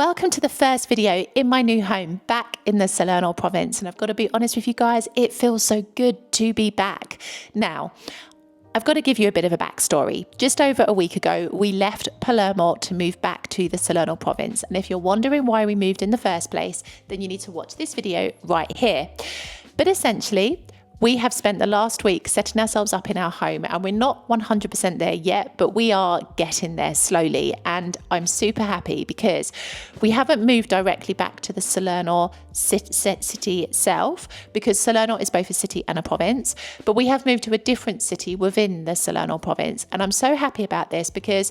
Welcome to the first video in my new home back in the Salerno province, and I've got to be honest with you guys, it feels so good to be back. Now, I've got to give you a bit of a backstory. Just over a week ago, we left Palermo to move back to the Salerno province, and if you're wondering why we moved in the first place, then you need to watch this video right here. But essentially, we have spent the last week setting ourselves up in our home, and we're not 100% there yet, but we are getting there slowly. And I'm super happy because we haven't moved directly back to the Salerno city itself, because Salerno is both a city and a province, but we have moved to a different city within the Salerno province. And I'm so happy about this because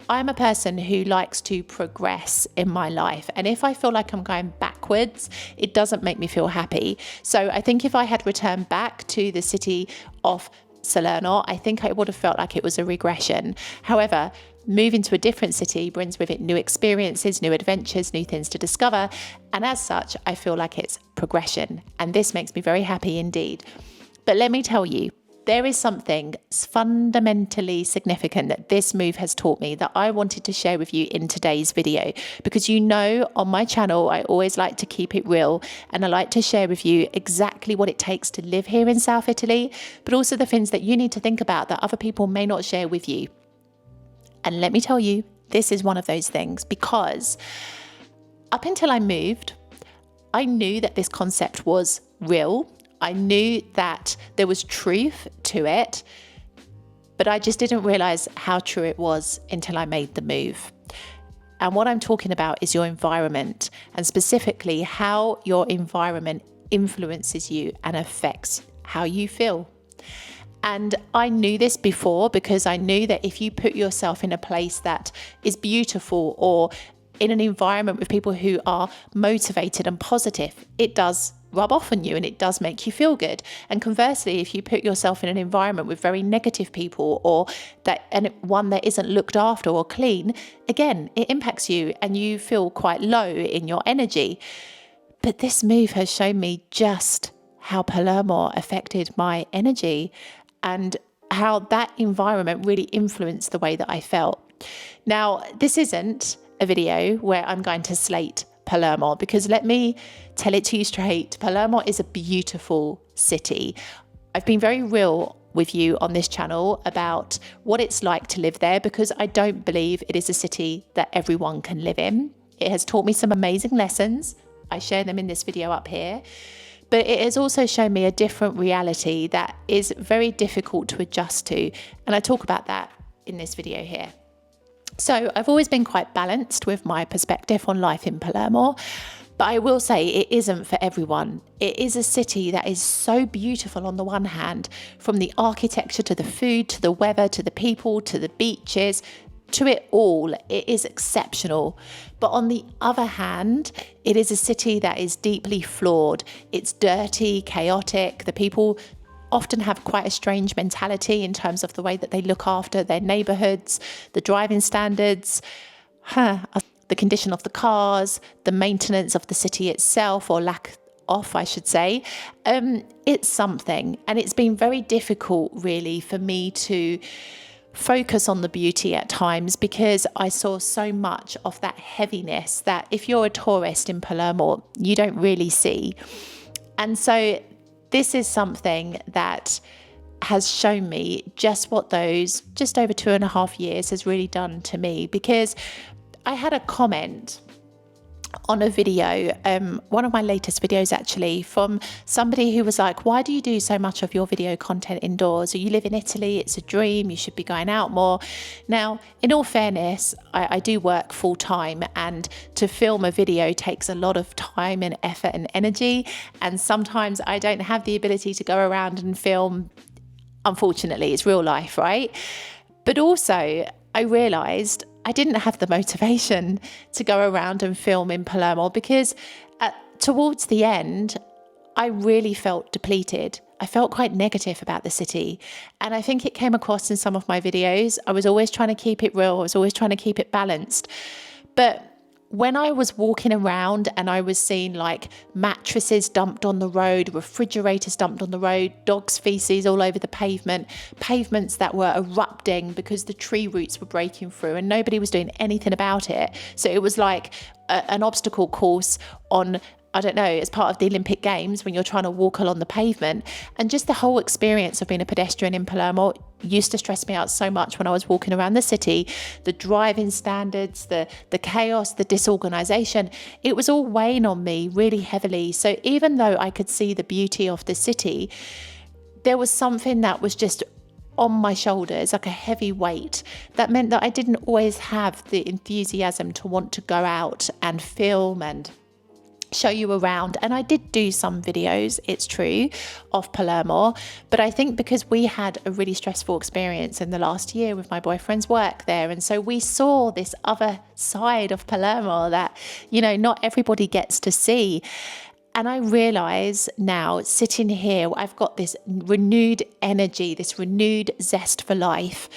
I'm a person who likes to progress in my life. And if I feel like I'm going backwards, it doesn't make me feel happy. So I think if I had returned back to the city of Salerno, I think I would have felt like it was a regression. However, moving to a different city brings with it new experiences, new adventures, new things to discover. And as such, I feel like it's progression. And this makes me very happy indeed. But let me tell you, there is something fundamentally significant that this move has taught me that I wanted to share with you in today's video, because you know on my channel I always like to keep it real, and I like to share with you exactly what it takes to live here in South Italy, but also the things that you need to think about that other people may not share with you. And let me tell you, this is one of those things, because up until I moved, I knew that this concept was real. I knew that there was truth to it, but I just didn't realize how true it was until I made the move. And what I'm talking about is your environment, and specifically how your environment influences you and affects how you feel. And I knew this before because I knew that if you put yourself in a place that is beautiful or in an environment with people who are motivated and positive, it does rub off on you and it does make you feel good. And conversely, if you put yourself in an environment with very negative people, or one that isn't looked after or clean, again, it impacts you and you feel quite low in your energy. But this move has shown me just how Palermo affected my energy and how that environment really influenced the way that I felt. Now, this isn't a video where I'm going to slate Palermo, because let me tell it to you straight, Palermo is a beautiful city. I've been very real with you on this channel about what it's like to live there, because I don't believe it is a city that everyone can live in. It has taught me some amazing lessons. I share them in this video up here. But it has also shown me a different reality that is very difficult to adjust to. And I talk about that in this video here. So I've always been quite balanced with my perspective on life in Palermo, but I will say it isn't for everyone. It is a city that is so beautiful on the one hand, from the architecture to the food, to the weather, to the people, to the beaches, to it all. It is exceptional. But on the other hand, it is a city that is deeply flawed. It's dirty, chaotic. The people often have quite a strange mentality in terms of the way that they look after their neighborhoods, the driving standards, the condition of the cars, the maintenance of the city itself, or lack of, I should say. It's something, and it's been very difficult really for me to focus on the beauty at times, because I saw so much of that heaviness that if you're a tourist in Palermo, you don't really see. And so this is something that has shown me just what those just over 2.5 years has really done to me, because I had a comment on a video, one of my latest videos actually, from somebody who was like, why do you do so much of your video content indoors? You live in Italy, it's a dream, you should be going out more. Now, in all fairness, I do work full time, and to film a video takes a lot of time and effort and energy. And sometimes I don't have the ability to go around and film. Unfortunately, it's real life, right? But also I realized I didn't have the motivation to go around and film in Palermo, because towards the end, I really felt depleted. I felt quite negative about the city. And I think it came across in some of my videos. I was always trying to keep it real. I was always trying to keep it balanced. But when I was walking around and I was seeing like mattresses dumped on the road, refrigerators dumped on the road, dogs' feces all over the pavement, pavements that were erupting because the tree roots were breaking through and nobody was doing anything about it. So it was like an obstacle course on, I don't know, as part of the Olympic Games when you're trying to walk along the pavement. And just the whole experience of being a pedestrian in Palermo used to stress me out so much when I was walking around the city. The driving standards, the chaos, the disorganization, it was all weighing on me really heavily. So even though I could see the beauty of the city, there was something that was just on my shoulders, like a heavy weight, that meant that I didn't always have the enthusiasm to want to go out and film and show you around. And I did do some videos, it's true, of Palermo, but I think because we had a really stressful experience in the last year with my boyfriend's work there, and so we saw this other side of Palermo that, you know, not everybody gets to see. And I realize now, sitting here, I've got this renewed energy, this renewed zest for life,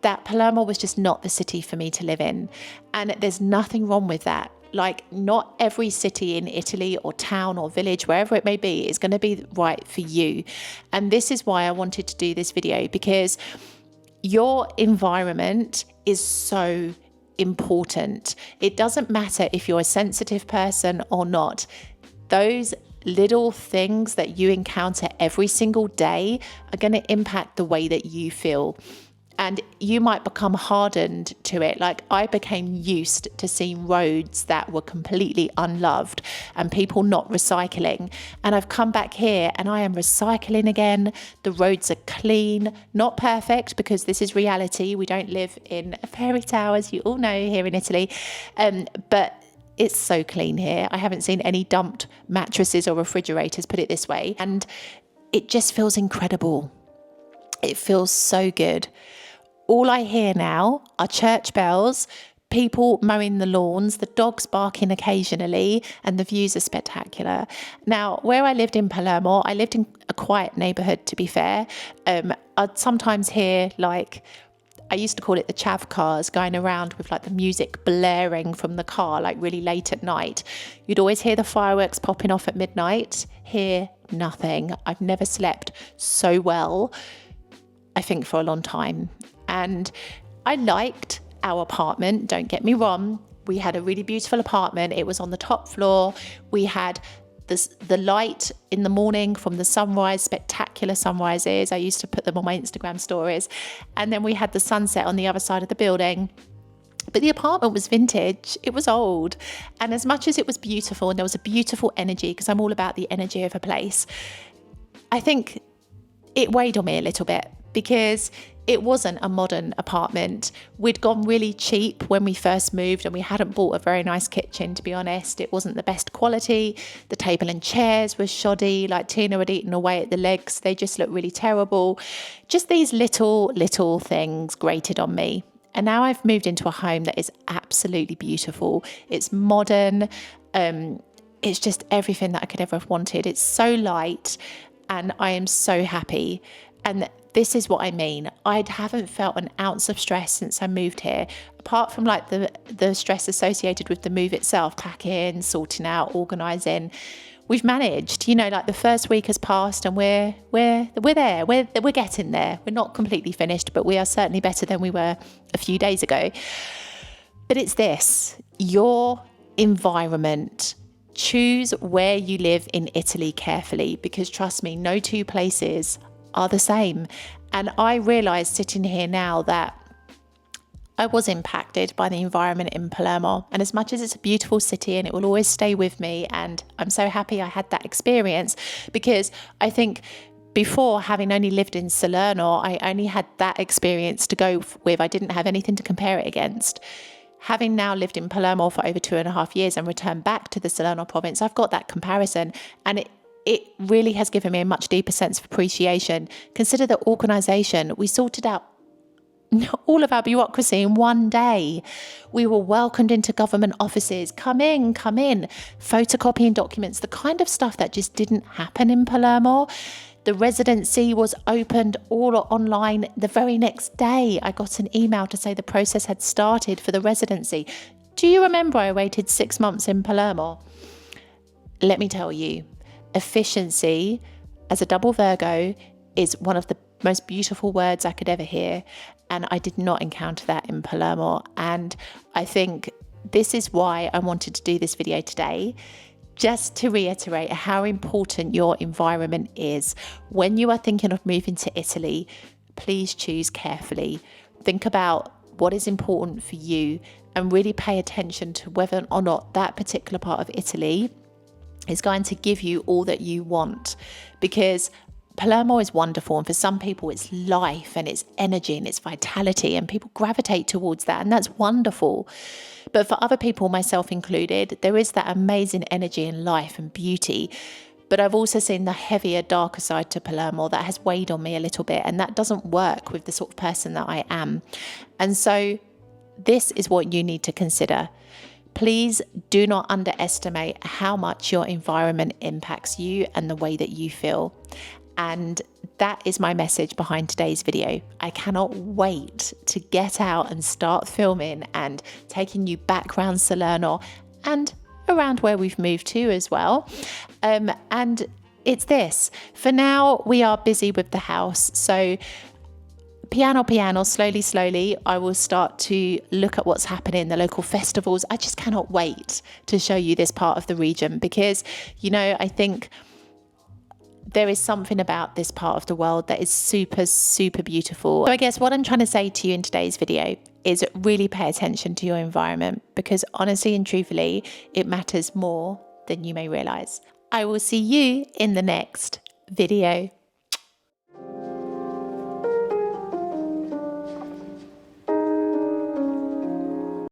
that Palermo was just not the city for me to live in. And there's nothing wrong with that. Like, not every city in Italy or town or village, wherever it may be, is going to be right for you. And this is why I wanted to do this video, because your environment is so important. It doesn't matter if you're a sensitive person or not. Those little things that you encounter every single day are going to impact the way that you feel. And you might become hardened to it. Like, I became used to seeing roads that were completely unloved and people not recycling. And I've come back here and I am recycling again. The roads are clean, not perfect, because this is reality. We don't live in a fairy tale, as you all know, here in Italy. But it's so clean here. I haven't seen any dumped mattresses or refrigerators, put it this way. And it just feels incredible. It feels so good. All I hear now are church bells, people mowing the lawns, the dogs barking occasionally, and the views are spectacular. Now, where I lived in Palermo, I lived in a quiet neighbourhood, to be fair. I'd sometimes hear, like, I used to call it the chav cars, going around with like the music blaring from the car, like really late at night. You'd always hear the fireworks popping off at midnight. Hear nothing. I've never slept so well, I think, for a long time. And I liked our apartment, don't get me wrong. We had a really beautiful apartment. It was on the top floor. We had the light in the morning from the sunrise, spectacular sunrises. I used to put them on my Instagram stories. And then we had the sunset on the other side of the building. But the apartment was vintage. It was old. And as much as it was beautiful, and there was a beautiful energy, because I'm all about the energy of a place, I think it weighed on me a little bit, because it wasn't a modern apartment. We'd gone really cheap when we first moved, and we hadn't bought a very nice kitchen, to be honest. It wasn't the best quality. The table and chairs were shoddy, like Tina had eaten away at the legs. They just looked really terrible. Just these little things grated on me. And now I've moved into a home that is absolutely beautiful. It's modern. It's just everything that I could ever have wanted. It's so light, and I am so happy. And this is what I mean. I haven't felt an ounce of stress since I moved here, apart from like the stress associated with the move itself, packing, sorting out, organising. We've managed, you know, like the first week has passed and we're there. We're getting there. We're not completely finished, but we are certainly better than we were a few days ago. But it's this, your environment. Choose where you live in Italy carefully, because trust me, no two places are the same. And I realised sitting here now that I was impacted by the environment in Palermo. And as much as it's a beautiful city and it will always stay with me, and I'm so happy I had that experience, because I think before, having only lived in Salerno, I only had that experience to go with. I didn't have anything to compare it against. Having now lived in Palermo for over 2.5 years and returned back to the Salerno province, I've got that comparison, and it really has given me a much deeper sense of appreciation. Consider the organisation. We sorted out all of our bureaucracy in one day. We were welcomed into government offices. Come in, photocopying documents, the kind of stuff that just didn't happen in Palermo. The residency was opened all online. The very next day, I got an email to say the process had started for the residency. do you remember I waited 6 months in Palermo? Let me tell you, efficiency as a double Virgo is one of the most beautiful words I could ever hear. And I did not encounter that in Palermo. And I think this is why I wanted to do this video today, just to reiterate how important your environment is. When you are thinking of moving to Italy, please choose carefully. Think about what is important for you and really pay attention to whether or not that particular part of Italy is going to give you all that you want. Because Palermo is wonderful, and for some people it's life and it's energy and it's vitality, and people gravitate towards that, and that's wonderful. But for other people, myself included, there is that amazing energy and life and beauty. But I've also seen the heavier, darker side to Palermo that has weighed on me a little bit, and that doesn't work with the sort of person that I am. And so this is what you need to consider. Please do not underestimate how much your environment impacts you and the way that you feel. And that is my message behind today's video. I cannot wait to get out and start filming and taking you back around Salerno and around where we've moved to as well. And it's this. For now, we are busy with the house. So piano, slowly, I will start to look at what's happening, the local festivals. I just cannot wait to show you this part of the region because, you know, I think there is something about this part of the world that is super, super beautiful. So I guess what I'm trying to say to you in today's video is really pay attention to your environment, because honestly and truthfully, it matters more than you may realize. I will see you in the next video.